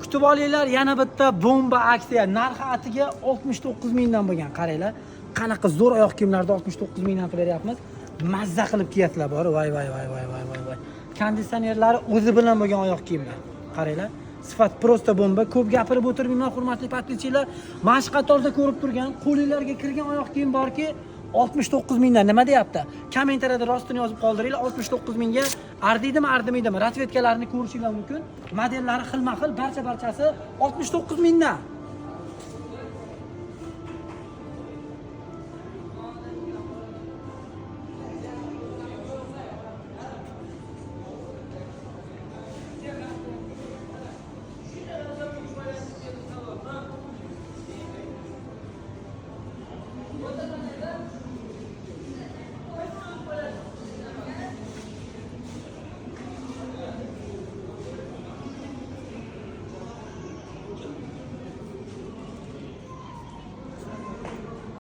Kutib olinglar, yana bitta bomba aksiya. Narxi atiga 69 mingdan bo'lgan. Qaranglar, qanaqa zo'r oyoq kiyimlarni 69 mingdan qilib beryapmiz. Mazza qilib kiyasizlar bor. Voy. Konditsionerlari o'zi bilan bo'lgan oyoq kiyimlar. Qaranglar, sifat prosta bomba. Ko'p gapirib o'tirmayman, hurmatli podpischilar. Mana shu qatorda ko'rib turgan, qo'linglarga kirgan oyoq kiyim borki, 69 mingdan nima deyapti? Kommentariyada rostini yozib qoldiringlar. 69 mingga ardiydimi, ardimaydimi? Ratvetkalarni ko'rishingiz mumkin. Modellari xilma-xil, barchasi 69 mingdan.